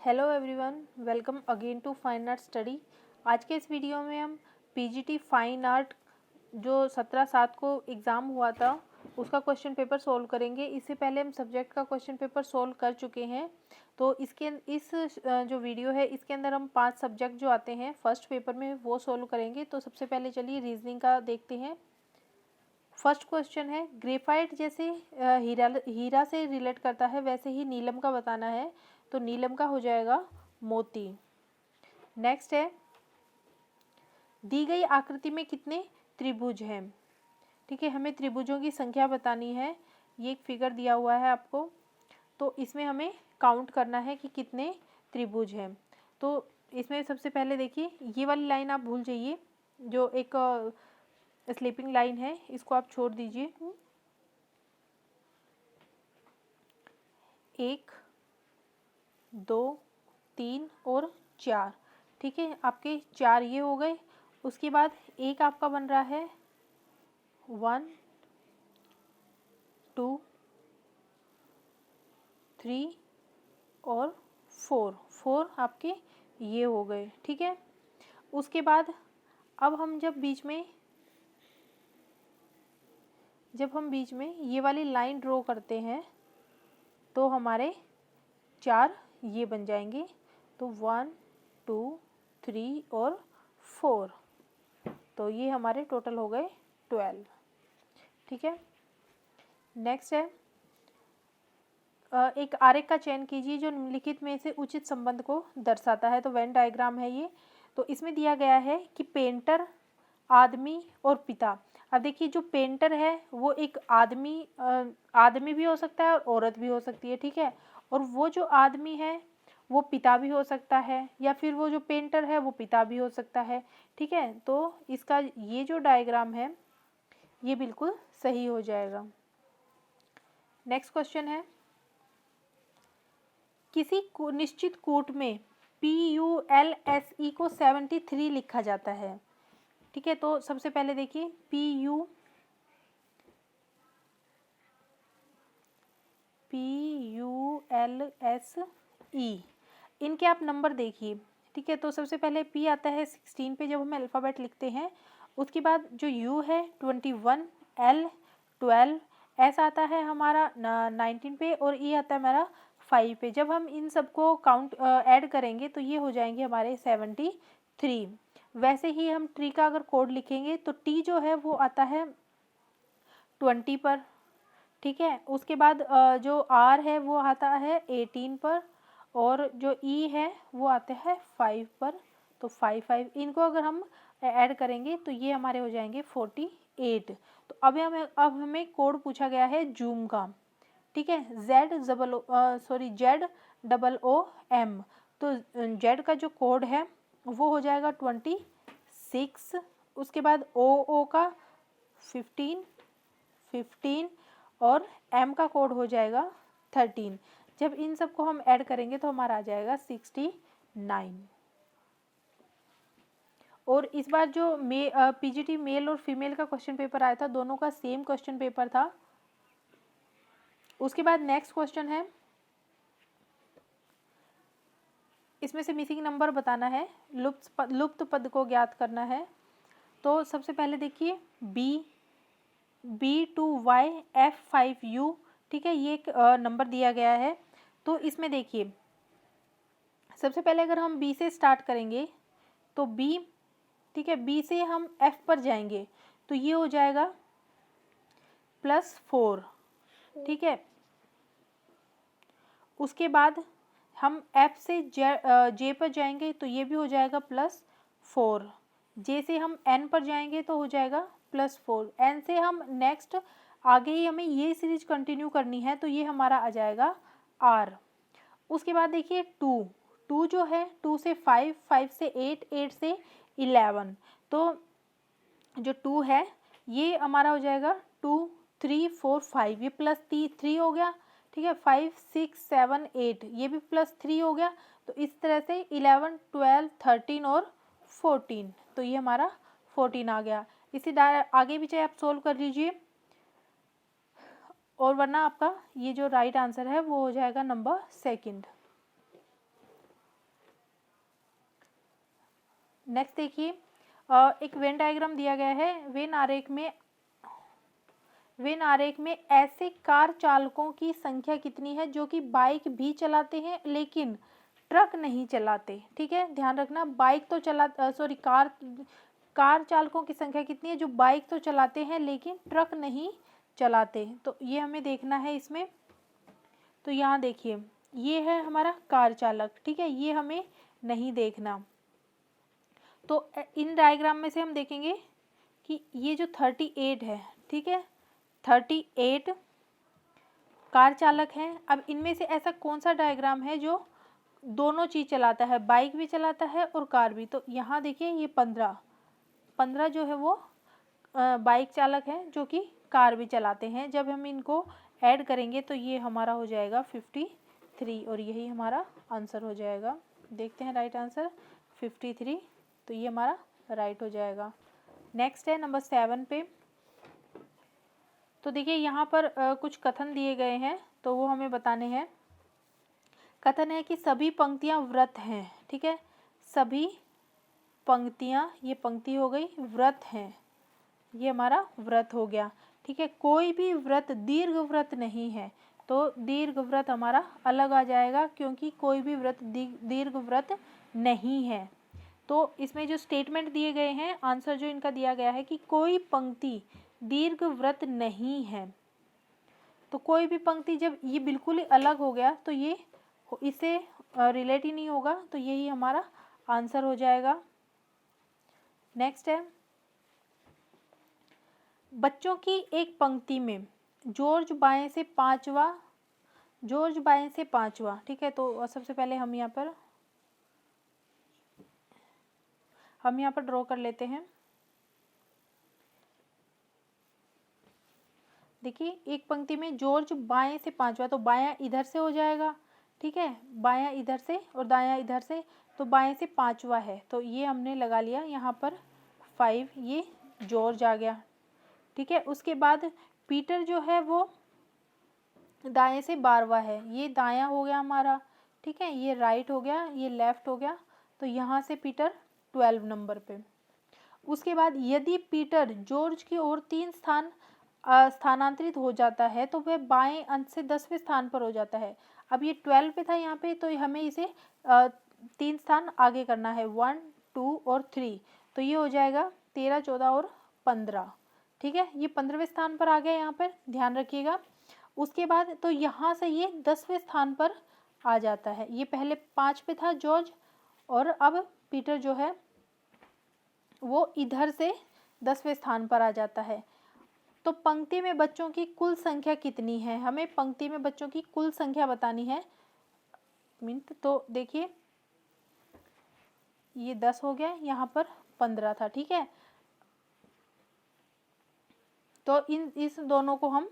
Hello everyone, welcome again to fine art study. आज के इस वीडियो में हम पीजीटी फाइन आर्ट जो 17/7 को एग्ज़ाम हुआ था उसका क्वेश्चन पेपर सोल्व करेंगे। इससे पहले हम सब्जेक्ट का क्वेश्चन पेपर सोल्व कर चुके हैं। तो इस जो वीडियो है इसके अंदर हम 5 सब्जेक्ट जो आते हैं फर्स्ट पेपर में वो सोल्व करेंगे। तो सबसे पहले चलिए रीजनिंग का देखते हैं। फर्स्ट क्वेश्चन है, ग्रेफाइट जैसे हीरा से रिलेट करता है वैसे ही नीलम का बताना है। तो नीलम का हो जाएगा मोती। नेक्स्ट है, दी गई आकृति में कितने त्रिभुज हैं। ठीक है, हमें त्रिभुजों की संख्या बतानी है। ये एक फिगर दिया हुआ है आपको, तो इसमें हमें काउंट करना है कि कितने त्रिभुज हैं। तो इसमें सबसे पहले देखिए, ये वाली लाइन आप भूल जाइए, जो एक स्लीपिंग लाइन है, इसको आप छोड़ दीजिए। 1, 2, 3 और 4। ठीक है, आपके 4 ये हो गए। उसके बाद एक आपका बन रहा है 1, 2, 3 और 4 आपके ये हो गए। ठीक है, उसके बाद अब हम जब बीच में ये वाली लाइन ड्रॉ करते हैं तो हमारे 4 ये बन जाएंगे। तो 1, 2, 3 और 4, तो ये हमारे टोटल हो गए 12। ठीक है, नेक्स्ट है, एक आरेख का चयन कीजिए जो निम्नलिखित में से उचित संबंध को दर्शाता है। तो वेन डायग्राम है ये। तो इसमें दिया गया है कि पेंटर, आदमी और पिता। अब देखिए, जो पेंटर है वो एक आदमी भी हो सकता है और औरत भी हो सकती है। ठीक है, और वो जो आदमी है वो पिता भी हो सकता है, या फिर वो जो पेंटर है वो पिता भी हो सकता है। ठीक है, तो इसका ये जो डायग्राम है ये बिल्कुल सही हो जाएगा। नेक्स्ट क्वेश्चन है, किसी निश्चित कूट में PULSE को 73 लिखा जाता है। ठीक है, तो सबसे पहले देखिए PULSE, इनके आप नंबर देखिए। ठीक है, तो सबसे पहले P आता है 16 पे जब हम अल्फ़ाबेट लिखते हैं। उसके बाद जो U है 21, L 12, S आता है हमारा 19 पे और E आता है हमारा 5 पे। जब हम इन सबको काउंट ऐड करेंगे तो ये हो जाएंगे हमारे 73। वैसे ही हम ट्री का अगर कोड लिखेंगे तो T जो है वो आता है 20 पर। ठीक है, उसके बाद जो R है वो आता है 18 पर और जो E है वो आता है 5 पर। तो 5 इनको अगर हम ऐड करेंगे तो ये हमारे हो जाएंगे 48। तो अब हमें कोड पूछा गया है जूम का। ठीक है, ZOOM। तो Z का जो कोड है वो हो जाएगा 26। उसके बाद OO का 15 और M का कोड हो जाएगा 13। जब इन सबको हम ऐड करेंगे तो हमारा आ जाएगा 69। और इस बार जो PGT मेल और फीमेल का क्वेश्चन पेपर आया था, दोनों का सेम क्वेश्चन पेपर था। उसके बाद नेक्स्ट क्वेश्चन है, इसमें से मिसिंग नंबर बताना है, लुप्त पद को ज्ञात करना है। तो सबसे पहले देखिए B2YF5U। ठीक है, ये एक नंबर दिया गया है। तो इसमें देखिए, सबसे पहले अगर हम B से स्टार्ट करेंगे तो B, ठीक है, B से हम F पर जाएंगे तो ये हो जाएगा +4। ठीक है, उसके बाद हम F से J पर जाएंगे तो ये भी हो जाएगा +4। J से हम N पर जाएंगे तो हो जाएगा +4। N से हम नेक्स्ट आगे ही हमें ये सीरीज कंटिन्यू करनी है तो ये हमारा आ जाएगा R। उसके बाद देखिए 2 जो है, 2 से 5, 5 से 8, 8 से 11। तो जो 2 है ये हमारा हो जाएगा 2, 3, 4, 5, ये +3 हो गया। ठीक है, 5, 6, 7, 8 ये भी +3 हो गया। तो इस तरह से 11, 12, 13 और 14, तो ये हमारा 14 आ गया। इसी आगे भी चाहे आप सोल्व कर लीजिए, और वरना आपका ये जो राइट आंसर है वो हो जाएगा नंबर 2। नेक्स्ट देखिए, एक वेन डायग्राम दिया गया है। वेन आरेख में ऐसे कार चालकों की संख्या कितनी है जो कि बाइक भी चलाते हैं लेकिन ट्रक नहीं चलाते। ठीक है, ध्यान रखना, बाइक तो कार चालकों की संख्या कितनी है जो बाइक तो चलाते हैं लेकिन ट्रक नहीं चलाते। तो ये हमें देखना है इसमें। तो यहाँ देखिए, ये है हमारा कार चालक। ठीक है, ये हमें नहीं देखना। तो इन डायग्राम में से हम देखेंगे कि ये जो 38 है, ठीक है, 38 कार चालक हैं। अब इनमें से ऐसा कौन सा डायग्राम है जो दोनों चीज़ चलाता है, बाइक भी चलाता है और कार भी? तो यहाँ देखिए, ये 15 जो है वो बाइक चालक हैं जो कि कार भी चलाते हैं। जब हम इनको ऐड करेंगे तो ये हमारा हो जाएगा 53 और यही हमारा आंसर हो जाएगा। देखते हैं राइट आंसर 53। तो ये हमारा राइट हो जाएगा। नेक्स्ट है नंबर 7 पे। तो देखिए यहाँ पर कुछ कथन दिए गए हैं तो वो हमें बताने हैं। कथन है कि सभी पंक्तियाँ व्रत हैं। ठीक है, सभी पंक्तियाँ, ये पंक्ति हो गई, व्रत हैं, ये हमारा व्रत हो गया। ठीक है, कोई भी व्रत दीर्घ व्रत नहीं है। तो दीर्घ व्रत हमारा अलग आ जाएगा क्योंकि कोई भी व्रत दीर्घ व्रत नहीं है। तो इसमें जो स्टेटमेंट दिए गए हैं, आंसर जो इनका दिया गया है कि कोई पंक्ति दीर्घ व्रत नहीं है। तो कोई भी पंक्ति जब ये बिल्कुल ही अलग हो गया तो ये इससे रिलेट ही नहीं होगा। तो यही हमारा आंसर हो जाएगा। नेक्स्ट है, बच्चों की एक पंक्ति में जॉर्ज बाएं से पांचवा। ठीक है, तो सबसे पहले हम यहाँ पर ड्रॉ कर लेते हैं। देखिए, एक पंक्ति में जॉर्ज बाएं से पांचवा, तो बायां इधर से हो जाएगा। ठीक है, बायां इधर से और दायां इधर से, तो बाएं से पांचवा है। तो ये हमने लगा लिया यहाँ पर 5, ये जॉर्ज आ गया। ठीक है, उसके बाद पीटर जो है वो दाएं से 12वां है, ये दायां हो गया हमारा। ठीक है, ये राइट हो गया, ये लेफ्ट हो गया। तो यहाँ से पीटर 12 नंबर पे। उसके बाद यदि पीटर जॉर्ज की ओर 3 स्थानांतरित हो जाता है तो वह बाएं अंत से 10वें स्थान पर हो जाता है। अब ये 12 पे था यहाँ पे, तो हमें इसे 3 स्थान आगे करना है, 1, 2 और 3। तो ये हो जाएगा 13, 14 और 15। ठीक है, ये 15वें स्थान पर आ गया, यहाँ पर ध्यान रखिएगा। उसके बाद तो यहाँ से ये 10वें स्थान पर आ जाता है। ये पहले 5 पे था जॉर्ज और अब पीटर जो है वो इधर से 10वें स्थान पर आ जाता है। तो पंक्ति में बच्चों की कुल संख्या कितनी है? हमें पंक्ति में बच्चों की कुल संख्या बतानी है। तो देखिए, ये 10 हो गया, यहाँ पर 15 था। ठीक है, तो इस दोनों को हम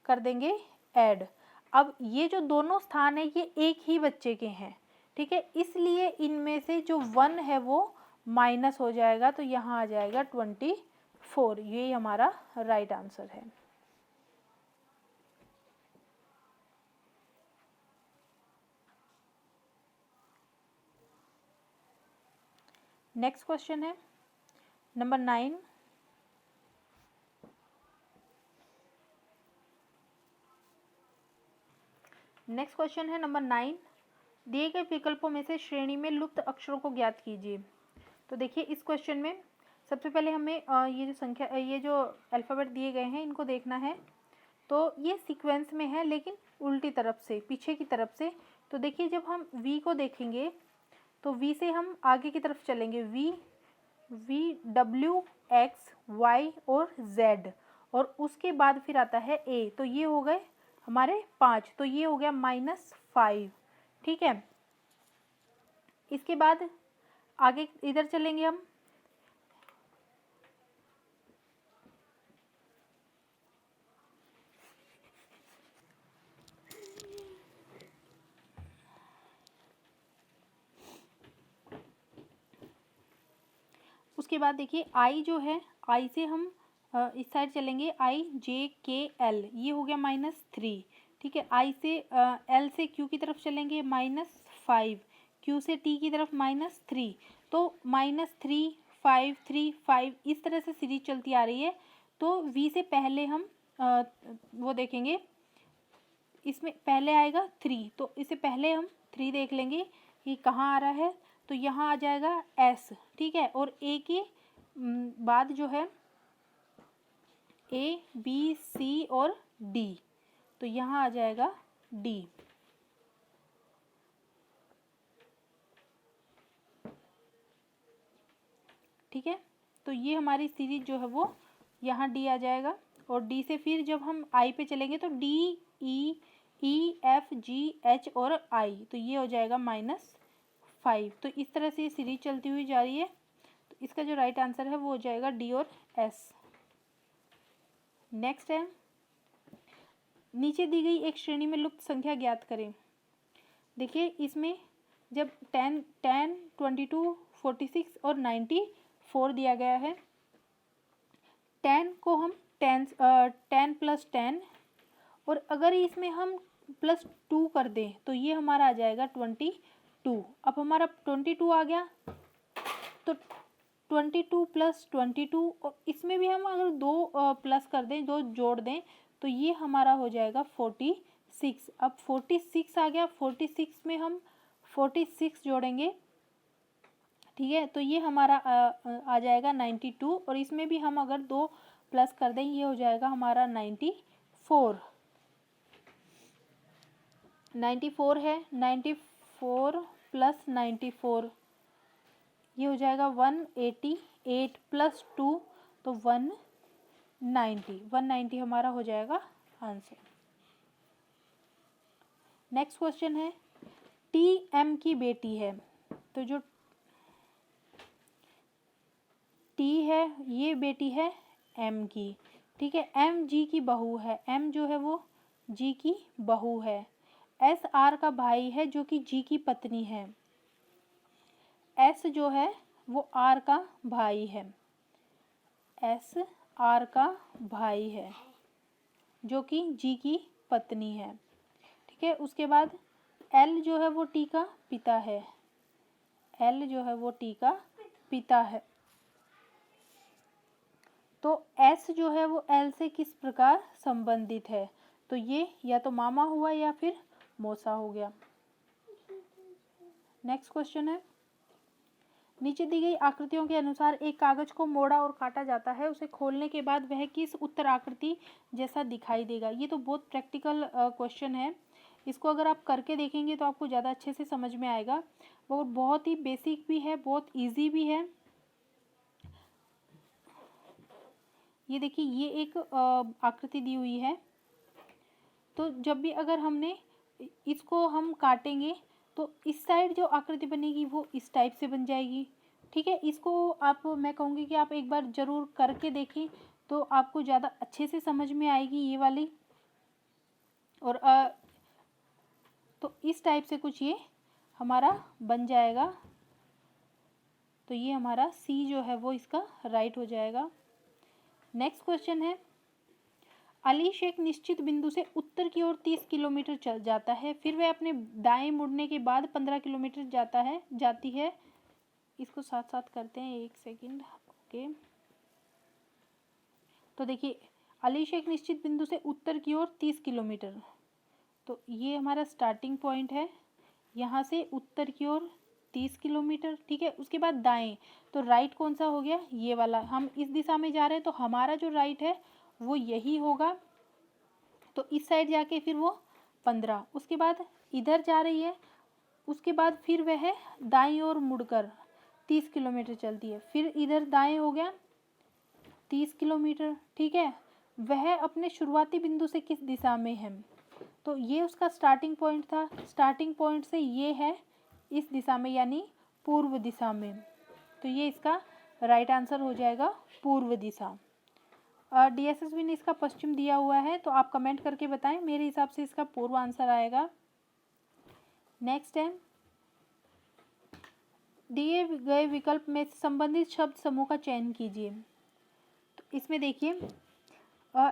कर देंगे ऐड। अब ये जो दोनों स्थान है ये एक ही बच्चे के हैं। ठीक है, इसलिए इनमें से जो 1 है वो माइनस हो जाएगा। तो यहाँ आ जाएगा 24। ये हमारा राइट आंसर है। नेक्स्ट क्वेश्चन है नंबर 9। नेक्स्ट क्वेश्चन है नंबर 9। दिए गए विकल्पों में से श्रेणी में लुप्त अक्षरों को ज्ञात कीजिए। तो देखिए, इस क्वेश्चन में सबसे पहले हमें ये जो अल्फ़ाबेट दिए गए हैं इनको देखना है। तो ये सीक्वेंस में है लेकिन उल्टी तरफ से, पीछे की तरफ से। तो देखिए, जब हम वी को देखेंगे तो वी से हम आगे की तरफ चलेंगे, वी डब्ल्यू एक्स वाई और जेड, और उसके बाद फिर आता है ए। तो ये हो गए हमारे 5, तो ये हो गया -5। ठीक है, इसके बाद आगे इधर चलेंगे हम, उसके बाद देखिए आई जो है, आई से हम इस साइड चलेंगे, आई जे के एल, ये हो गया -3। ठीक है, आई से एल से क्यू की तरफ चलेंगे, -5, Q से T की तरफ -3, तो -3, 5, 3, 5 इस तरह से सीरीज चलती आ रही है। तो V से पहले हम वो देखेंगे, इसमें पहले आएगा 3, तो इससे पहले हम 3 देख लेंगे कि कहाँ आ रहा है। तो यहाँ आ जाएगा S, ठीक है, और A के बाद जो है A, B, C और D, तो यहाँ आ जाएगा D। ठीक है, तो ये हमारी सीरीज जो है वो यहाँ D आ जाएगा। और D से फिर जब हम I पे चलेंगे तो D, E, E, F, G, H और I, तो ये हो जाएगा -5। तो इस तरह से ये सीरीज चलती हुई जा रही है। तो इसका जो राइट आंसर है वो हो जाएगा D और S। नेक्स्ट है, नीचे दी गई एक श्रेणी में लुप्त संख्या ज्ञात करें। देखिए इसमें जब 10, 22, 46 और 94 दिया गया है। 10 को हम 10 + 10, और अगर इसमें हम +2 कर दें तो ये हमारा आ जाएगा 22। अब हमारा 22 आ गया, तो 22 + 22, और इसमें भी हम अगर 2 प्लस कर दें, 2 जोड़ दें, तो ये हमारा हो जाएगा 46। अब 46 आ गया, 46 में हम 46 जोड़ेंगे, ठीक है, तो ये हमारा आ जाएगा 92, और इसमें भी हम अगर 2 प्लस कर दें, ये हो जाएगा हमारा 94। 94 है, 94 + 94 ये हो जाएगा 188 + 2, तो 190 हमारा हो जाएगा आंसर। नेक्स्ट क्वेश्चन है, टी एम की बेटी है। तो जो टी है ये बेटी है एम की, ठीक है, एम जी की बहू है, एम जो है वो जी की बहू है। एस आर का भाई है जो कि जी की पत्नी है। एस जो है वो आर का भाई है, एस आर का भाई है जो कि जी की पत्नी है, ठीक है। उसके बाद एल जो है वो टी का पिता है, एल जो है वो टी का पिता है। तो एस जो है वो एल से किस प्रकार संबंधित है, तो ये या तो मामा हुआ या फिर मौसा हो गया। नेक्स्ट क्वेश्चन है, नीचे दी गई आकृतियों के अनुसार एक कागज को मोड़ा और काटा जाता है, उसे खोलने के बाद वह किस उत्तर आकृति जैसा दिखाई देगा। ये तो बहुत प्रैक्टिकल क्वेश्चन है, इसको अगर आप करके देखेंगे तो आपको ज़्यादा अच्छे से समझ में आएगा। वो बहुत ही बेसिक भी है, बहुत इजी भी है। ये देखिए ये एक आकृति दी हुई है, तो जब भी अगर हमने इसको हम काटेंगे तो इस साइड जो आकृति बनेगी वो इस टाइप से बन जाएगी, ठीक है। इसको आप, मैं कहूँगी कि आप एक बार ज़रूर करके देखें तो आपको ज़्यादा अच्छे से समझ में आएगी ये वाली। और तो इस टाइप से कुछ ये हमारा बन जाएगा, तो ये हमारा सी जो है वो इसका राइट हो जाएगा। नेक्स्ट क्वेश्चन है, अलीश एक निश्चित बिंदु से उत्तर की ओर 30 किलोमीटर चल जाता है, फिर वह अपने दाएं मुड़ने के बाद 15 किलोमीटर जाती है। इसको साथ साथ करते हैं, एक सेकंड, ओके। तो देखिए अलीश एक निश्चित बिंदु से उत्तर की ओर 30 किलोमीटर, तो ये हमारा स्टार्टिंग पॉइंट है, यहाँ से उत्तर की ओर 30 किलोमीटर, ठीक है। उसके बाद दाएं, तो राइट कौन सा हो गया, ये वाला, हम इस दिशा में जा रहे हैं तो हमारा जो राइट है वो यही होगा, तो इस साइड जाके फिर वो 15। उसके बाद इधर जा रही है, उसके बाद फिर वह दाईं ओर मुड़कर 30 किलोमीटर चलती है, फिर इधर दाएं हो गया 30 किलोमीटर, ठीक है। वह अपने शुरुआती बिंदु से किस दिशा में है, तो ये उसका स्टार्टिंग पॉइंट था, स्टार्टिंग पॉइंट से ये है इस दिशा में यानी पूर्व दिशा में, तो ये इसका राइट आंसर हो जाएगा पूर्व दिशा। डीएसएसबी ने इसका पश्चिम दिया हुआ है, तो आप कमेंट करके बताएं, मेरे हिसाब से इसका पूर्व आंसर आएगा। नेक्स्ट है, दिए गए विकल्प में संबंधित शब्द समूह का चयन कीजिए। तो इसमें देखिए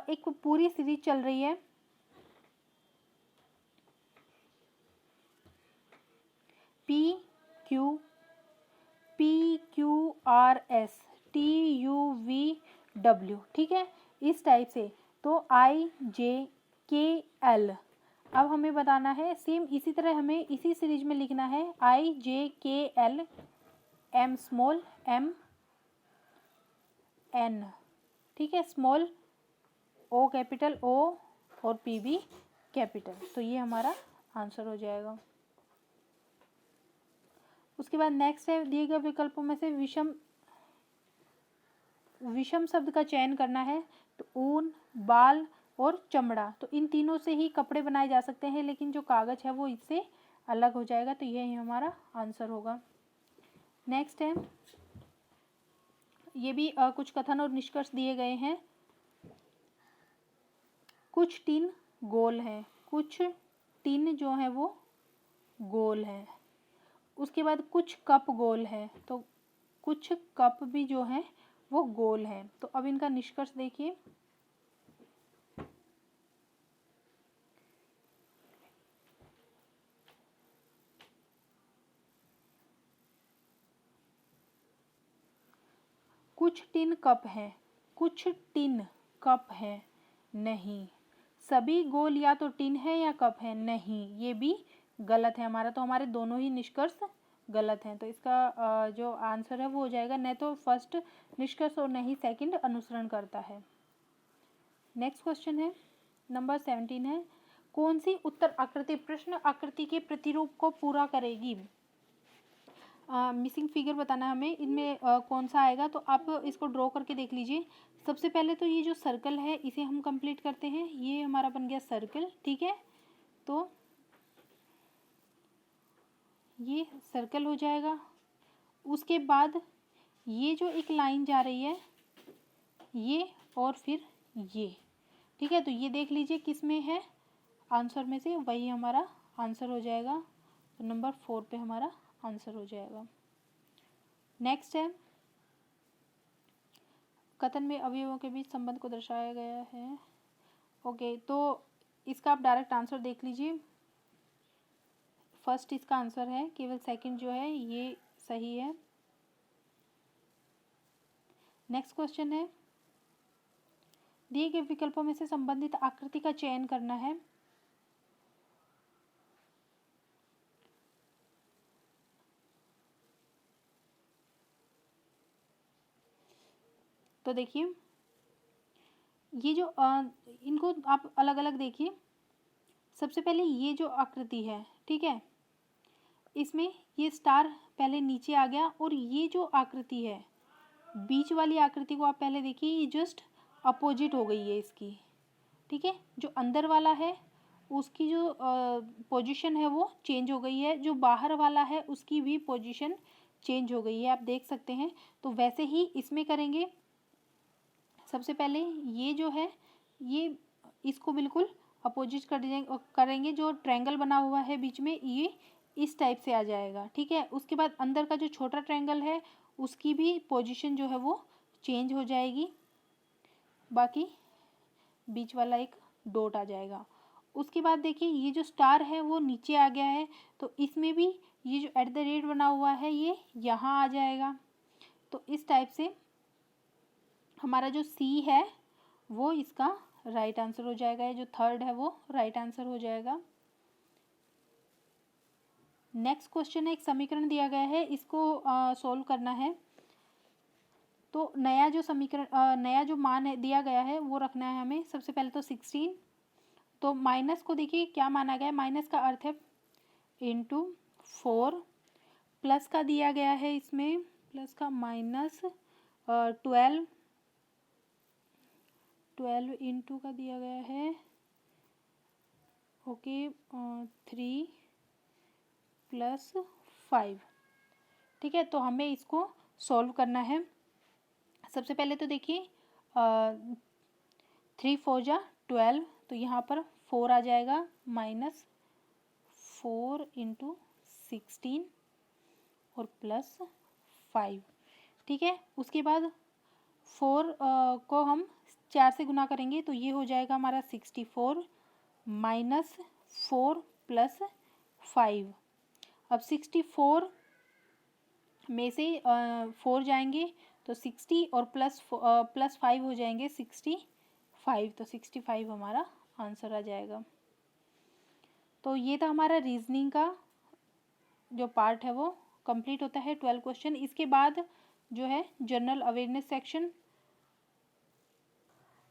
एक पूरी सीरीज चल रही है, P क्यू, PQRS, TUVW, ठीक है, इस टाइप से। तो IJKL। अब हमें बताना है सेम इसी तरह हमें इसी सीरीज में लिखना है IJKL, M small, M N, ठीक है, स्मॉल O कैपिटल O और PB कैपिटल। तो ये हमारा आंसर हो जाएगा। उसके बाद नेक्स्ट है दिए गए विकल्पों में से विषम शब्द का चयन करना है। तो ऊन, बाल और चमड़ा, तो इन तीनों से ही कपड़े बनाए जा सकते हैं, लेकिन जो कागज है वो इससे अलग हो जाएगा। तो यही हमारा आंसर होगा। नेक्स्ट है, ये भी कुछ कथन और निष्कर्ष दिए गए हैं। कुछ टिन गोल है, कुछ टिन जो है वो गोल है। उसके बाद कुछ कप गोल है, तो कुछ कप भी जो है वो गोल है। तो अब इनका निष्कर्ष देखिए। कुछ टिन कप हैं, कुछ टिन कप हैं, नहीं। सभी गोल या तो टिन है या कप है, नहीं, ये भी गलत है हमारा। तो हमारे दोनों ही निष्कर्ष गलत हैं। तो इसका जो आंसर है वो हो जाएगा न तो फर्स्ट निष्कर्ष और न ही सेकंड अनुसरण करता है। नेक्स्ट क्वेश्चन है नंबर 17 है, कौन सी उत्तर आकृति प्रश्न आकृति के प्रतिरूप को पूरा करेगी। मिसिंग फिगर बताना है हमें, इनमें कौन सा आएगा। तो आप इसको ड्रॉ करके देख लीजिए। सबसे पहले तो ये जो सर्कल है इसे हम कंप्लीट करते हैं। ये हमारा बन गया सर्कल, ठीक है। तो ये सर्कल हो जाएगा। उसके बाद ये जो एक लाइन जा रही है ये और फिर ये, ठीक है। तो ये देख लीजिए किस में है, आंसर में से वही हमारा आंसर हो जाएगा। तो नंबर 4 पे हमारा आंसर हो जाएगा। नेक्स्ट है, कथन में अवयवों के बीच संबंध को दर्शाया गया है। ओके, तो इसका आप डायरेक्ट आंसर देख लीजिए। फर्स्ट इसका आंसर है, केवल सेकंड जो है ये सही है। नेक्स्ट क्वेश्चन है, दिए गए विकल्पों में से संबंधित आकृति का चयन करना है। तो देखिए ये जो इनको आप अलग अलग देखिए। सबसे पहले ये जो आकृति है, ठीक है, इसमें ये स्टार पहले नीचे आ गया, और ये जो आकृति है बीच वाली आकृति को आप पहले देखिए, ये जस्ट अपोजिट हो गई है इसकी, ठीक है। जो अंदर वाला है उसकी जो पोजीशन है वो चेंज हो गई है, जो बाहर वाला है उसकी भी पोजीशन चेंज हो गई है, आप देख सकते हैं। तो वैसे ही इसमें करेंगे। सबसे पहले ये जो है ये इसको बिल्कुल अपोजिट करेंगे। जो ट्रायंगल बना हुआ है बीच में ये इस टाइप से आ जाएगा, ठीक है। उसके बाद अंदर का जो छोटा ट्रायंगल है उसकी भी पोजीशन जो है वो चेंज हो जाएगी, बाकी बीच वाला एक डॉट आ जाएगा। उसके बाद देखिए ये जो स्टार है वो नीचे आ गया है, तो इसमें भी ये जो एट द रेट बना हुआ है ये यहाँ आ जाएगा। तो इस टाइप से हमारा जो सी है वो इसका राइट आंसर हो जाएगा। ये जो थर्ड है वो राइट आंसर हो जाएगा। नेक्स्ट क्वेश्चन है, एक समीकरण दिया गया है, इसको सॉल्व करना है। तो नया जो समीकरण नया जो मान है दिया गया है वो रखना है हमें। सबसे पहले तो 16, तो माइनस को देखिए क्या माना गया है, माइनस का अर्थ है इंटू 4, प्लस का दिया गया है इसमें, प्लस का माइनस 12 इंटू का दिया गया है, ओके 3 प्लस 5, ठीक है। तो हमें इसको सॉल्व करना है। सबसे पहले तो देखिए 3 4 जा 12, तो यहाँ पर 4 आ जाएगा, माइनस 4 इंटू 16 और प्लस 5, ठीक है। उसके बाद 4 को हम 4 से गुना करेंगे तो ये हो जाएगा हमारा 64 माइनस 4 प्लस 5। अब 64 में से 4 जाएंगे तो 60 और प्लस 5 हो जाएंगे 65, तो 65 हमारा आंसर आ जाएगा। तो ये था हमारा रीजनिंग का जो पार्ट है वो कंप्लीट होता है 12 क्वेश्चन। इसके बाद जो है जनरल अवेयरनेस सेक्शन।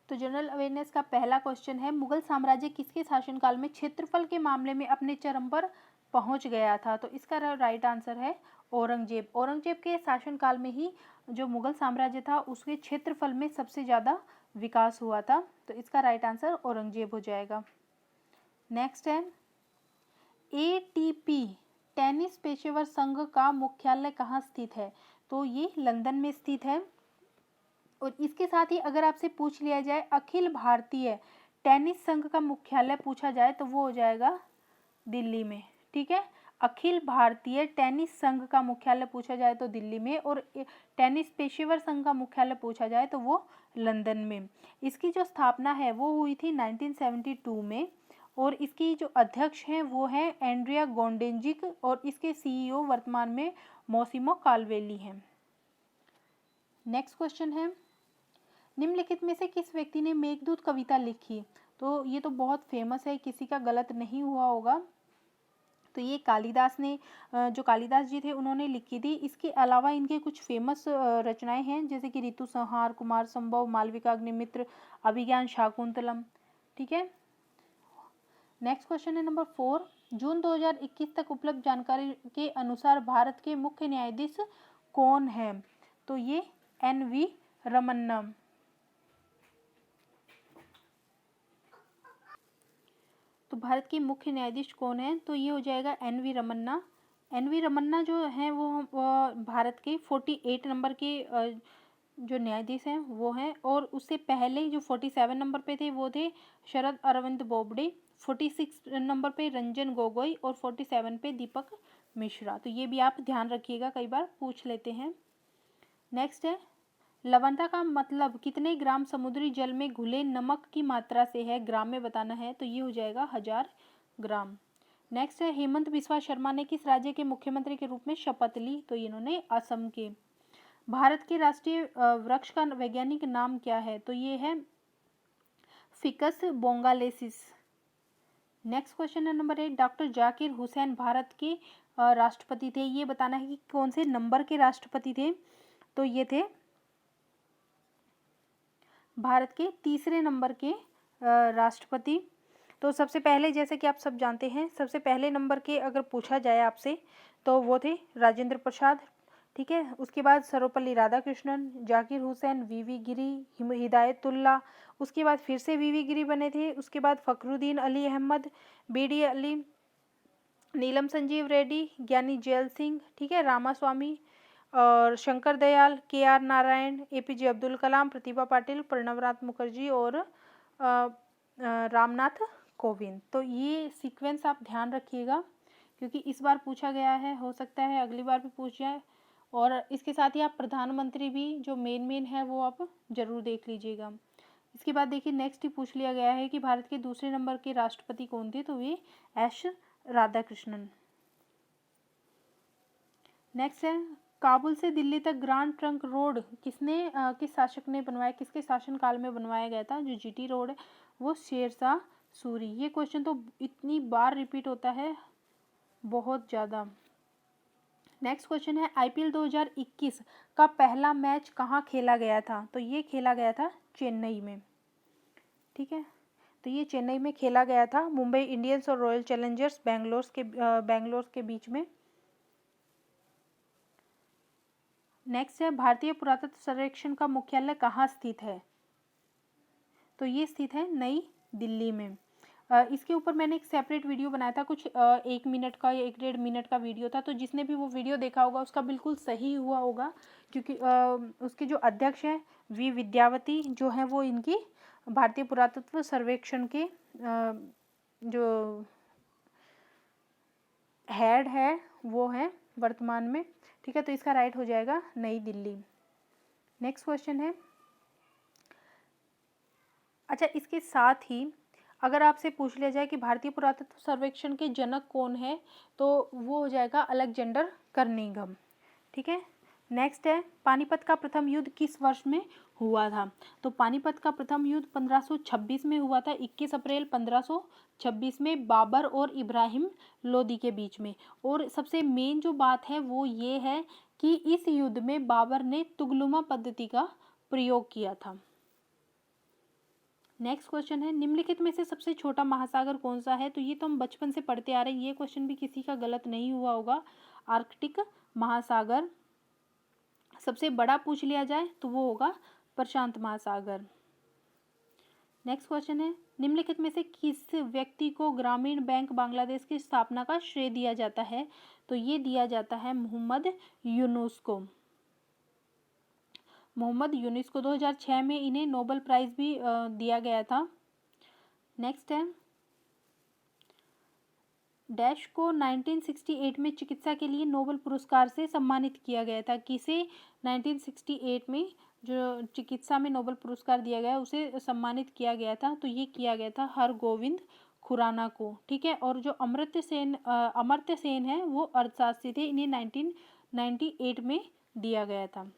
तो जनरल अवेयरनेस का पहला क्वेश्चन है, मुगल साम्राज्य किसके शासनकाल में क्षेत्रफल के मामले में अपने चरम पर पहुंच गया था? तो इसका राइट आंसर है औरंगजेब। औरंगजेब के शासनकाल में ही जो मुगल साम्राज्य था उसके क्षेत्रफल में सबसे ज़्यादा विकास हुआ था। तो इसका राइट आंसर औरंगजेब हो जाएगा। नेक्स्ट है, ATP टेनिस पेशेवर संघ का मुख्यालय कहाँ स्थित है? तो ये लंदन में स्थित है। और इसके साथ ही अगर आपसे पूछ लिया जाए अखिल भारतीय टेनिस संघ का मुख्यालय पूछा जाए तो वो हो जाएगा दिल्ली में। ठीक है, अखिल भारतीय टेनिस संघ का मुख्यालय पूछा जाए तो दिल्ली में, और टेनिस पेशेवर संघ का मुख्यालय पूछा जाए तो वो लंदन में। इसकी जो स्थापना है वो हुई थी 1972 में, और इसकी जो अध्यक्ष हैं वो हैं एंड्रिया गोंडेंजिक, और इसके CEO वर्तमान में मौसिमो काल्वेली हैं। नेक्स्ट क्वेश्चन है, निम्नलिखित में से किस व्यक्ति ने मेघदूत कविता लिखी? तो ये तो बहुत फेमस है, किसी का गलत नहीं हुआ होगा। तो ये कालिदास ने, जो कालिदास जी थे उन्होंने लिखी थी। इसके अलावा इनके कुछ फेमस रचनाएं हैं जैसे कि ऋतु संहार, कुमार संभव, मालविका अग्निमित्र, अभिज्ञान शाकुंतलम। ठीक है। नेक्स्ट क्वेश्चन है नंबर 4, जून 2021 तक उपलब्ध जानकारी के अनुसार भारत के मुख्य न्यायाधीश कौन है? तो ये NV रमन्ना। तो भारत के मुख्य न्यायाधीश कौन है? तो ये हो जाएगा NV रमन्ना। NV रमन्ना जो है वो भारत के 48 नंबर के जो न्यायाधीश हैं वो हैं, और उससे पहले जो 47 नंबर पे थे वो थे शरद अरविंद बोबडे, 46 नंबर पे रंजन गोगोई, और 47 पे दीपक मिश्रा। तो ये भी आप ध्यान रखिएगा, कई बार पूछ लेते हैं। नेक्स्ट है, लवणता का मतलब कितने ग्राम समुद्री जल में घुले नमक की मात्रा से है? ग्राम में बताना है, तो ये हो जाएगा 1000 ग्राम। नेक्स्ट है, हेमंत बिस्वा शर्मा ने किस राज्य के मुख्यमंत्री के रूप में शपथ ली? तो इन्होंने असम के। भारत के राष्ट्रीय वृक्ष का वैज्ञानिक नाम क्या है? तो ये है फिकस बोंगालेसिस। नेक्स्ट क्वेश्चन है नंबर 8, डॉक्टर जाकिर हुसैन भारत के राष्ट्रपति थे। ये बताना है कि कौन से नंबर के राष्ट्रपति थे? तो ये थे भारत के तीसरे नंबर के राष्ट्रपति। तो सबसे पहले, जैसे कि आप सब जानते हैं, सबसे पहले नंबर के अगर पूछा जाए आपसे तो वो थे राजेंद्र प्रसाद। ठीक है, उसके बाद सर्वपल्ली राधाकृष्णन, जाकिर हुसैन, VV गिरी, हिदायतुल्ला, उसके बाद फिर से VV गिरी बने थे, उसके बाद फखरुद्दीन अली अहमद, BD अली, नीलम संजीव रेड्डी, ज्ञानी जैल सिंह, ठीक है, रामास्वामी, और शंकर दयाल, KR नारायण, APJ अब्दुल कलाम, प्रतिभा पाटिल, प्रणवनाथ मुखर्जी और रामनाथ कोविंद। तो ये सीक्वेंस आप ध्यान रखिएगा क्योंकि इस बार पूछा गया है, हो सकता है अगली बार भी पूछ जाए। और इसके साथ ही आप प्रधानमंत्री भी जो मेन है वो आप जरूर देख लीजिएगा। इसके बाद देखिए नेक्स्ट ही पूछ लिया गया है कि भारत के दूसरे नंबर के राष्ट्रपति कौन थे? तो वे S राधाकृष्णन। नेक्स्ट है, काबुल से दिल्ली तक ग्रांड ट्रंक रोड किस शासक ने बनवाया? किसके शासनकाल में बनवाया गया था? जो GT रोड है वो शेरशाह सूरी। ये क्वेश्चन तो इतनी बार रिपीट होता है, बहुत ज़्यादा। नेक्स्ट क्वेश्चन है, IPL 2021 का पहला मैच कहाँ खेला गया था? तो ये खेला गया था चेन्नई में। ठीक है, तो ये चेन्नई में खेला गया था, मुंबई इंडियंस और रॉयल चैलेंजर्स बेंगलोर के बीच में। नेक्स्ट है, भारतीय पुरातत्व सर्वेक्षण का मुख्यालय कहाँ स्थित है? तो ये स्थित है नई दिल्ली में। इसके ऊपर मैंने एक सेपरेट वीडियो बनाया था, कुछ 1 मिनट का या 1-1.5 मिनट का वीडियो था। तो जिसने भी वो वीडियो देखा होगा उसका बिल्कुल सही हुआ होगा, क्योंकि उसके जो अध्यक्ष हैं V विद्यावती जो हैं वो इनकी भारतीय पुरातत्व सर्वेक्षण के जो हेड है वो हैं वर्तमान में। ठीक है, तो इसका राइट हो जाएगा नई दिल्ली। नेक्स्ट क्वेश्चन है, अच्छा इसके साथ ही अगर आपसे पूछ लिया जाए कि भारतीय पुरातत्व सर्वेक्षण के जनक कौन है? तो वो हो जाएगा अलेक्जेंडर कर्निघन। ठीक है। नेक्स्ट है पानीपत का प्रथम युद्ध किस वर्ष में हुआ था? तो पानीपत का प्रथम युद्ध 1526 में हुआ था, 21 अप्रैल 1526 में, बाबर और इब्राहिम लोदी के बीच में। और सबसे मेन जो बात है वो ये है कि इस युद्ध में बाबर ने तुगलुमा पद्धति का प्रयोग किया था। नेक्स्ट क्वेश्चन है निम्नलिखित में से सबसे छोटा महासागर कौन सा है? तो ये तो हम बचपन से पढ़ते आ रहे हैं, ये क्वेश्चन भी किसी का गलत नहीं हुआ होगा। आर्कटिक महासागर। सबसे बड़ा पूछ लिया जाए तो वो होगा प्रशांत महासागर। नेक्स्ट क्वेश्चन है निम्नलिखित में से किस व्यक्ति को ग्रामीण बैंक बांग्लादेश की स्थापना का श्रेय दिया जाता है? तो ये दिया जाता है मोहम्मद यूनुस को। मोहम्मद यूनुस को 2006 में इन्हें नोबेल प्राइज भी दिया गया था। नेक्स्ट है डैश को 1968 में चिकित्सा के लिए नोबेल पुरस्कार से सम्मानित किया गया था। किसे 1968 में जो चिकित्सा में नोबेल पुरस्कार दिया गया उसे सम्मानित किया गया था? तो ये किया गया था हरगोविंद खुराना को। ठीक है। और जो अमर्त्य सेन है वो अर्थशास्त्री थे, इन्हें 1998 में दिया गया था।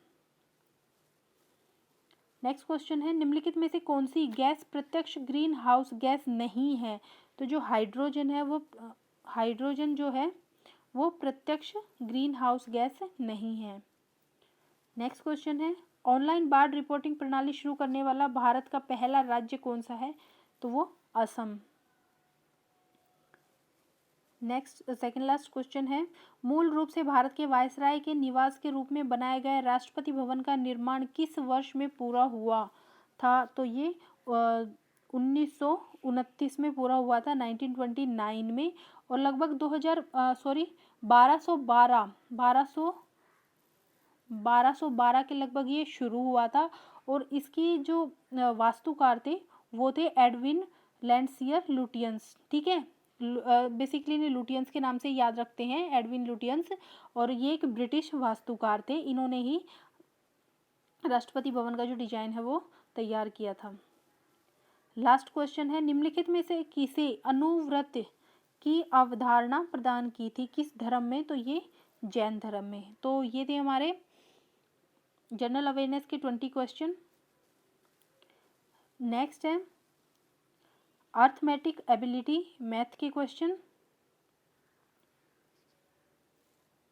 नेक्स्ट क्वेश्चन है निम्नलिखित में से कौन सी गैस प्रत्यक्ष ग्रीन हाउस गैस नहीं है? तो जो हाइड्रोजन जो है वो प्रत्यक्ष ग्रीन हाउस गैस नहीं है। नेक्स्ट क्वेश्चन है ऑनलाइन बाढ़ रिपोर्टिंग प्रणाली शुरू करने वाला भारत का पहला राज्य कौन सा है? तो वो Assam. Next second last question है मूल रूप से भारत के वायसराय के निवास के रूप में बनाए गए राष्ट्रपति भवन का निर्माण किस वर्ष में पूरा हुआ था? तो ये 1929 में पूरा हुआ था, 1929 में। और लगभग 1212 के लगभग ये शुरू हुआ था। और इसकी जो वास्तुकार थे वो थे एडविन लैंडसियर लुटियंस। ठीक है। बेसिकली इन्हें लुटियंस के नाम से याद रखते हैं, एडविन लुटियंस। और ये एक ब्रिटिश वास्तुकार थे, इन्होंने ही राष्ट्रपति भवन का जो डिजाइन है वो तैयार किया था। लास्ट क्वेश्चन है निम्नलिखित में से किसे अनुव्रत की अवधारणा प्रदान की थी? किस धर्म में? तो ये जैन धर्म में। तो ये थे हमारे जनरल अवेयरनेस के 20 क्वेश्चन। नेक्स्ट है अर्थमेटिक एबिलिटी मैथ के क्वेश्चन।